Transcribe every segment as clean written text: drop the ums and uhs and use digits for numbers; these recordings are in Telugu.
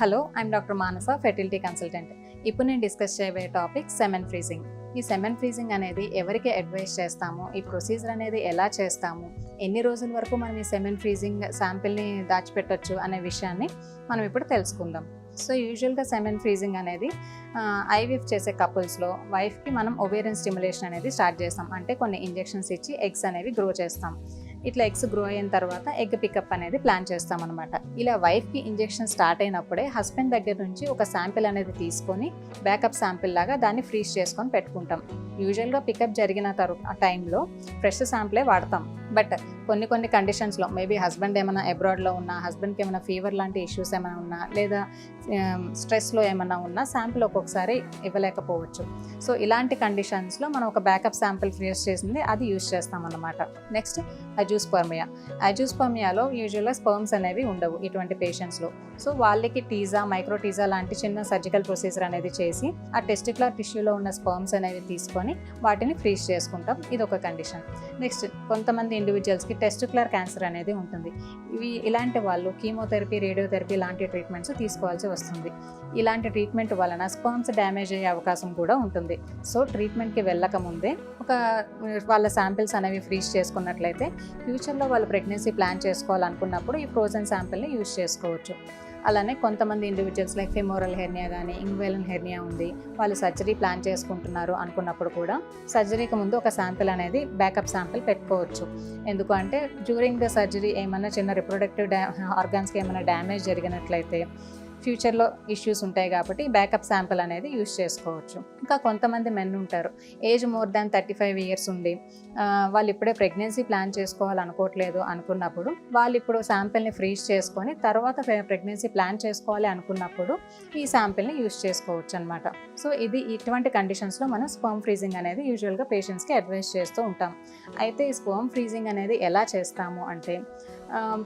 Hello, I'm doctor Manasa, fertility consultant. ఇప్పుడు నేను డిస్కస్ చేయబోయే టాపిక్ సెమెన్ ఫ్రీజింగ్. ఈ సెమెన్ ఫ్రీజింగ్ అనేది ఎవరికి అడ్వైస్ చేస్తాము, ఈ ప్రొసీజర్ అనేది ఎలా చేస్తాము, ఎన్ని రోజుల వరకు మనం ఈ సెమెన్ ఫ్రీజింగ్ శాంపిల్ని దాచిపెట్టొచ్చు అనే విషయాన్ని మనం ఇప్పుడు తెలుసుకుందాం. సో యూజువల్గా సెమెన్ ఫ్రీజింగ్ అనేది ఐవీఎఫ్ చేసే కపుల్స్లో వైఫ్కి మనం ఓవేరియన్ స్టిమ్యులేషన్ అనేది స్టార్ట్ చేస్తాం. అంటే కొన్ని ఇంజెక్షన్స్ ఇచ్చి ఎగ్స్ అనేవి గ్రో చేస్తాం. ఇట్లా ఎగ్స్ గ్రో అయిన తర్వాత ఎగ్ పికప్ అనేది ప్లాన్ చేస్తాం అనమాట. ఇలా వైఫ్కి ఇంజెక్షన్ స్టార్ట్ అయినప్పుడే హస్బెండ్ దగ్గర నుంచి ఒక శాంపిల్ అనేది తీసుకొని బ్యాకప్ శాంపిల్ లాగా దాన్ని ఫ్రీజ్ చేసుకొని పెట్టుకుంటాం. యూజువల్గా పికప్ జరిగిన ఆ టైంలో ఫ్రెష్ శాంపిలే వాడతాం. బట్ కొన్ని కండిషన్స్లో మేబీ హస్బెండ్ ఏమైనా అబ్రాడ్లో ఉన్నా, హస్బెండ్కి ఏమైనా ఫీవర్ లాంటి ఇష్యూస్ ఏమైనా ఉన్నా, లేదా స్ట్రెస్లో ఏమైనా ఉన్నా శాంపిల్ ఒక్కొక్కసారి ఇవ్వలేకపోవచ్చు. సో ఇలాంటి కండిషన్స్లో మనం ఒక బ్యాకప్ శాంపిల్ ఫ్రీజ్ చేసింది అది యూజ్ చేస్తాం అన్నమాట. నెక్స్ట్ అజూస్పర్మియాలో యూజువల్గా స్పర్మ్స్ అనేవి ఉండవు ఇటువంటి పేషెంట్స్లో. సో వాళ్ళకి టీజా, మైక్రో టీజా లాంటి చిన్న సర్జికల్ ప్రొసీజర్ అనేది చేసి ఆ టెస్టిక్యులర్ టిష్యూలో ఉన్న స్పర్మ్స్ అనేవి తీసుకొని వాటిని ఫ్రీజ్ చేసుకుంటాం. ఇది ఒక కండిషన్. నెక్స్ట్ కొంతమంది ఇండివిజువల్స్కి టెస్టిక్యులర్ క్యాన్సర్ అనేది ఉంటుంది. ఇలాంటి వాళ్ళు కీమోథెరపీ, రేడియోథెరపీ లాంటి ట్రీట్మెంట్స్ తీసుకోవాల్సి వస్తుంది. ఇలాంటి ట్రీట్మెంట్ వలన స్పర్మ్స్ డ్యామేజ్ అయ్యే అవకాశం కూడా ఉంటుంది. సో ట్రీట్మెంట్కి వెళ్ళక ముందే వాళ్ళ శాంపిల్స్ అనేవి ఫ్రీజ్ చేసుకున్నట్లయితే ఫ్యూచర్లో వాళ్ళు ప్రెగ్నెన్సీ ప్లాన్ చేసుకోవాలనుకున్నప్పుడు ఈ ఫ్రోజన్ శాంపిల్ని యూజ్ చేసుకోవచ్చు. అలానే కొంతమంది ఇండివిజువల్స్ లైక్ ఫెమోరల్ హెర్నియా కానీ, ఇంగ్వేలన్ హెర్నియా ఉంది, వాళ్ళు సర్జరీ ప్లాన్ చేసుకుంటున్నారు అనుకున్నప్పుడు కూడా సర్జరీకి ముందు ఒక శాంపిల్ అనేది బ్యాకప్ శాంపిల్ పెట్టుకోవచ్చు. ఎందుకు అంటే డ్యూరింగ్ ద సర్జరీ ఏమైనా చిన్న రిప్రొడక్టివ్ ఆర్గాన్స్కి ఏమైనా డ్యామేజ్ జరిగినట్లయితే ఫ్యూచర్లో ఇష్యూస్ ఉంటాయి కాబట్టి బ్యాకప్ శాంపిల్ అనేది యూజ్ చేసుకోవచ్చు. ఇంకా కొంతమంది మెన్ ఉంటారు, ఏజ్ మోర్ దాన్ 35 years ఉండి వాళ్ళు ఇప్పుడే ప్రెగ్నెన్సీ ప్లాన్ చేసుకోవాలనుకోవట్లేదు అనుకున్నప్పుడు వాళ్ళు ఇప్పుడు శాంపిల్ని ఫ్రీజ్ చేసుకొని తర్వాత ప్రెగ్నెన్సీ ప్లాన్ చేసుకోవాలి అనుకున్నప్పుడు ఈ శాంపిల్ని యూజ్ చేసుకోవచ్చు అనమాట. సో ఇటువంటి కండిషన్స్లో మనం స్పర్మ్ ఫ్రీజింగ్ అనేది యూజువల్గా పేషెంట్స్కి అడ్వైస్ చేస్తూ ఉంటాం. అయితే ఈ స్పర్మ్ ఫ్రీజింగ్ అనేది ఎలా చేస్తాము అంటే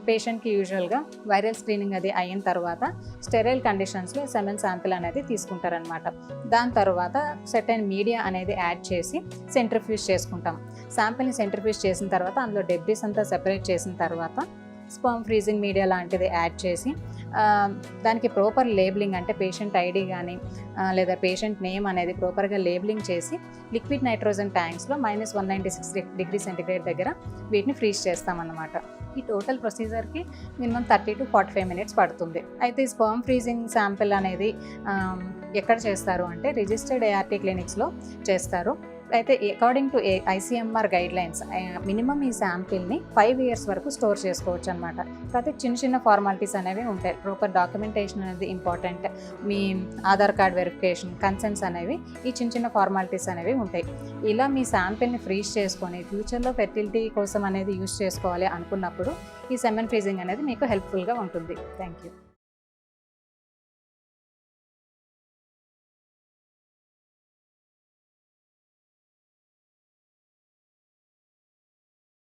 పేషెంట్కి యూజువల్గా వైరల్ స్క్రీనింగ్ అది అయిన తర్వాత స్టెరైల్ కండిషన్స్లో సెమెన్ శాంపిల్ అనేది తీసుకుంటారనమాట. దాని తర్వాత సర్టెన్ మీడియా అనేది యాడ్ చేసి సెంట్రిఫ్యూజ్ చేసుకుంటాం. శాంపిల్ని సెంట్రిఫ్యూజ్ చేసిన తర్వాత అందులో డెబ్రిస్ అంతా సెపరేట్ చేసిన తర్వాత స్పర్మ్ ఫ్రీజింగ్ మీడియా లాంటిది యాడ్ చేసి దానికి ప్రాపర్ లేబులింగ్ అంటే పేషెంట్ ఐడి కానీ లేదా పేషెంట్ నేమ్ అనేది ప్రాపర్గా లేబులింగ్ చేసి లిక్విడ్ నైట్రోజన్ ట్యాంక్స్లో -196 degrees Centigrade దగ్గర వీటిని ఫ్రీజ్ చేస్తామన్నమాట. ఈ టోటల్ ప్రొసీజర్కి మినిమం 30 to 45 minutes పడుతుంది. అయితే ఈ స్పర్మ్ ఫ్రీజింగ్ శాంపిల్ అనేది ఎక్కడ చేస్తారు అంటే రిజిస్టర్డ్ ART క్లినిక్స్లో చేస్తారు. అయితే according to ICMR guidelines minimum ఈ శాంపిల్ని 5 years వరకు స్టోర్ చేసుకోవచ్చు అనమాట. కాకపోతే చిన్న ఫార్మాలిటీస్ అనేవి ఉంటాయి. ప్రాపర్ డాక్యుమెంటేషన్ అనేది ఇంపార్టెంట్. మీ ఆధార్ కార్డ్ వెరిఫికేషన్, కన్సెంట్స్ అనేవి ఈ చిన్న ఫార్మాలిటీస్ అనేవి ఉంటాయి. ఇలా మీ శాంపిల్ని ఫ్రీజ్ చేసుకొని ఫ్యూచర్లో ఫెర్టిలిటీ కోసం అనేది యూజ్ చేసుకోవాలి అనుకున్నప్పుడు ఈ సెమెన్ ఫ్రీజింగ్ అనేది మీకు హెల్ప్ఫుల్గా ఉంటుంది. Thank you.